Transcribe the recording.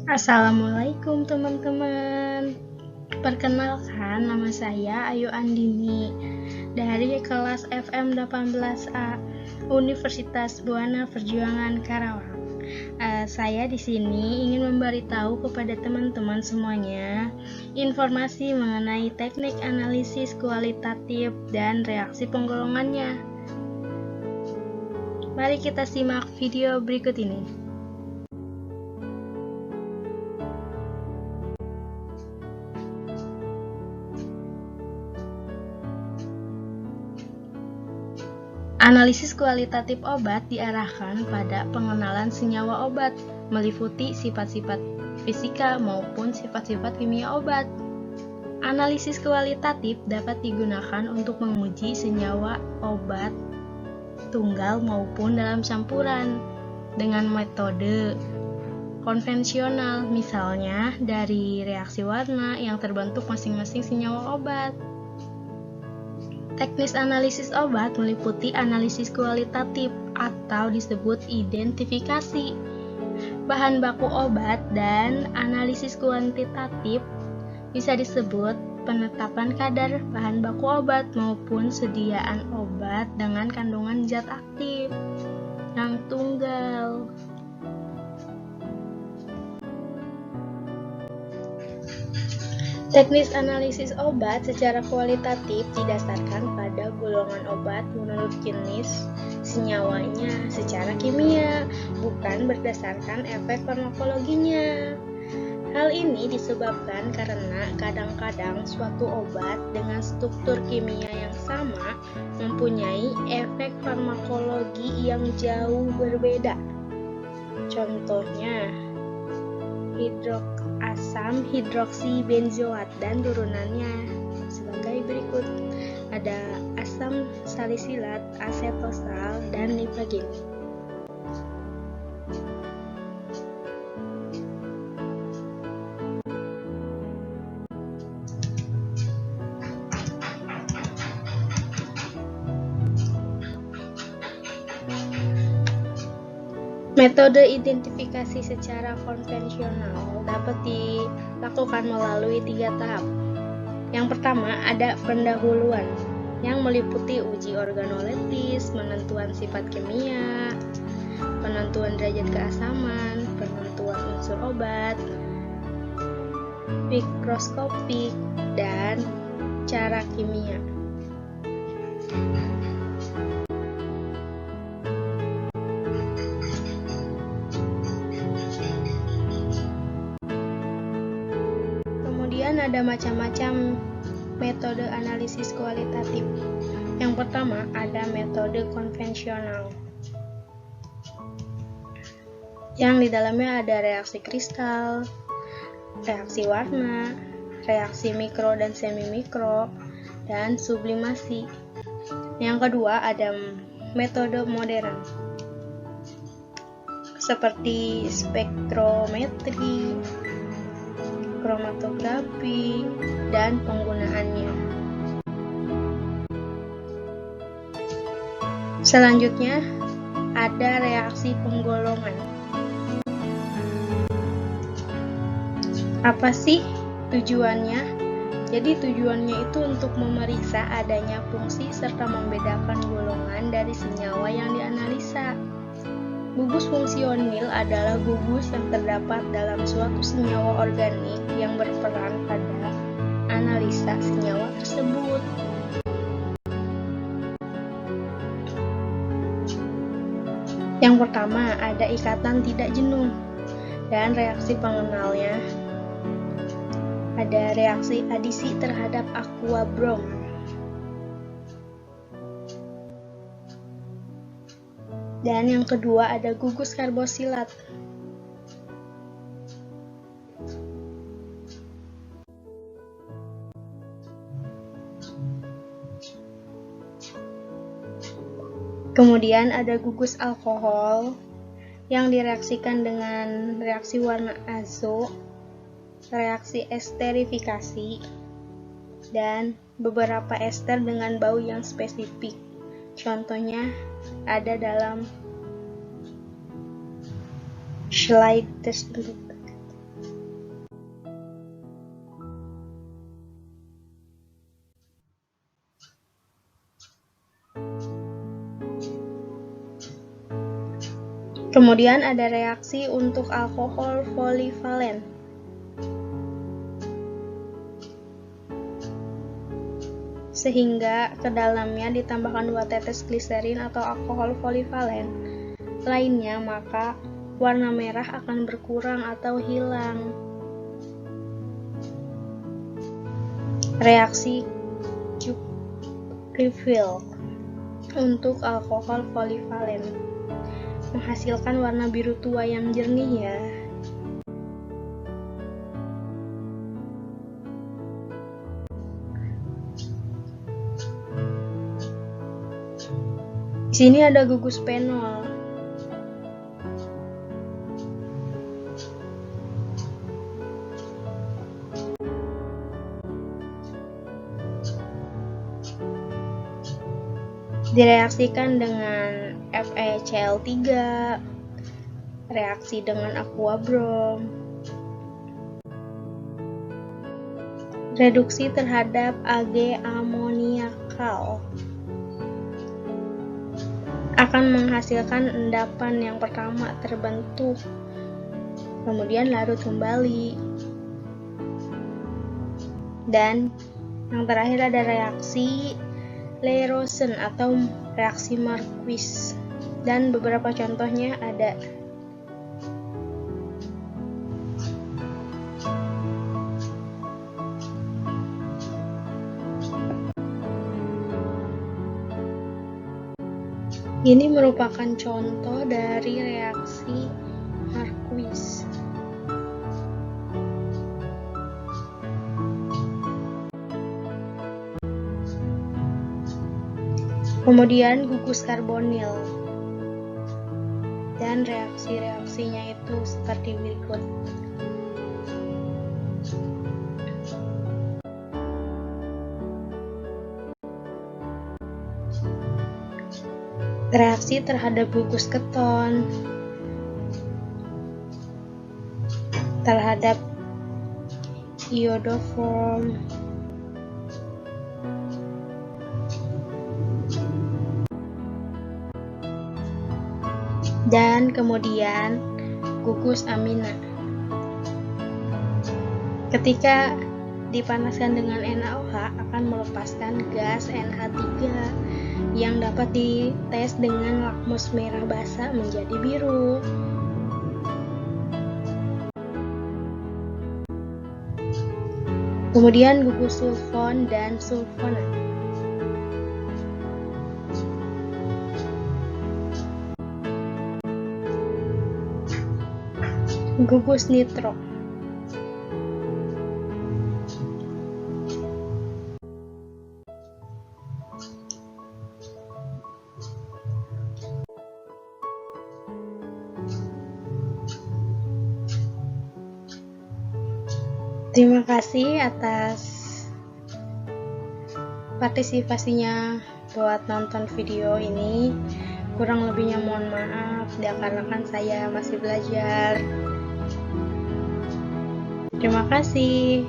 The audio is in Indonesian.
Assalamualaikum teman-teman. Perkenalkan, nama saya Ayu Andini dari kelas FM 18A Universitas Buana Perjuangan Karawang. Saya di sini ingin memberitahu kepada teman-teman semuanya informasi mengenai teknik analisis kualitatif dan reaksi penggolongannya. Mari kita simak video berikut ini. Analisis kualitatif obat diarahkan pada pengenalan senyawa obat, meliputi sifat-sifat fisika maupun sifat-sifat kimia obat. Analisis kualitatif dapat digunakan untuk menguji senyawa obat tunggal maupun dalam campuran dengan metode konvensional, misalnya dari reaksi warna yang terbentuk masing-masing senyawa obat. Teknis analisis obat meliputi analisis kualitatif atau disebut identifikasi bahan baku obat, dan analisis kuantitatif bisa disebut penetapan kadar bahan baku obat maupun sediaan obat dengan kandungan zat aktif yang tunggal. Teknis analisis obat secara kualitatif didasarkan pada golongan obat menurut jenis senyawanya secara kimia, bukan berdasarkan efek farmakologinya. Hal ini disebabkan karena kadang-kadang suatu obat dengan struktur kimia yang sama mempunyai efek farmakologi yang jauh berbeda. Contohnya, asam hidroksibenzoat dan turunannya sebagai berikut. Ada asam salisilat, asetosal, dan lipagin. Metode identifikasi secara konvensional dapat dilakukan melalui 3 tahap. Yang pertama, ada pendahuluan yang meliputi uji organoleptis, penentuan sifat kimia, penentuan derajat keasaman, penentuan unsur obat, mikroskopik, dan cara kimia. Kemudian ada macam-macam metode analisis kualitatif. Yang pertama ada metode konvensional, yang di dalamnya ada reaksi kristal, reaksi warna, reaksi mikro dan semi mikro, dan sublimasi. Yang kedua ada metode modern, seperti spektrometri, kromatografi, dan penggunaannya. Selanjutnya ada reaksi penggolongan. Apa sih tujuannya? Jadi tujuannya itu untuk memeriksa adanya fungsi serta membedakan golongan dari senyawa yang dianalisa. Gugus fungsionil adalah gugus yang terdapat dalam suatu senyawa organik yang berperan pada analisa senyawa tersebut. Yang pertama ada ikatan tidak jenuh dan reaksi pengenalnya. Ada reaksi adisi terhadap aqua brom. Dan yang kedua ada gugus karbosilat. Kemudian ada gugus alkohol yang direaksikan dengan reaksi warna azo, reaksi esterifikasi, dan beberapa ester dengan bau yang spesifik. Contohnya ada dalam slide tersebut. Kemudian ada reaksi untuk alkohol polivalen. Sehingga ke dalamnya ditambahkan 2 tetes gliserin atau alkohol polivalen lainnya, maka warna merah akan berkurang atau hilang. Reaksi Cuk-Rietveld untuk alkohol polivalen menghasilkan warna biru tua yang jernih ya. Di sini ada gugus penol. Direaksikan dengan FeCl3, reaksi dengan aqua brom, reduksi terhadap Ag amoniakal akan menghasilkan endapan yang pertama terbentuk, kemudian larut kembali. Dan yang terakhir ada reaksi Le-Rosen atau reaksi Marquis, dan beberapa contohnya ada. Ini merupakan contoh dari reaksi Marquis. Kemudian gugus karbonil, dan reaksi-reaksinya itu seperti berikut. Reaksi terhadap gugus keton, terhadap iodoform, dan kemudian gugus amina. Ketika dipanaskan dengan NaOH akan melepaskan gas NH3 yang dapat dites dengan lakmus merah basa menjadi biru. Kemudian gugus sulfon dan sulfonat. Gugus nitro. Terima kasih atas partisipasinya buat nonton video ini. Kurang lebihnya mohon maaf, dikarenakan saya masih belajar. Terima kasih.